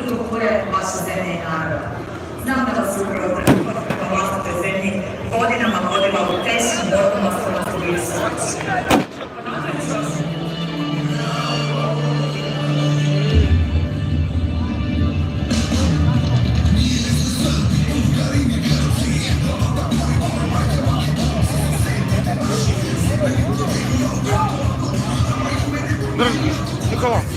i kulture vaše zemlje i naroda. Znam da vas upravo prema vlastitoj zemlji godinama vodila u teškim borbama s hrvatskog virusa. Нікола.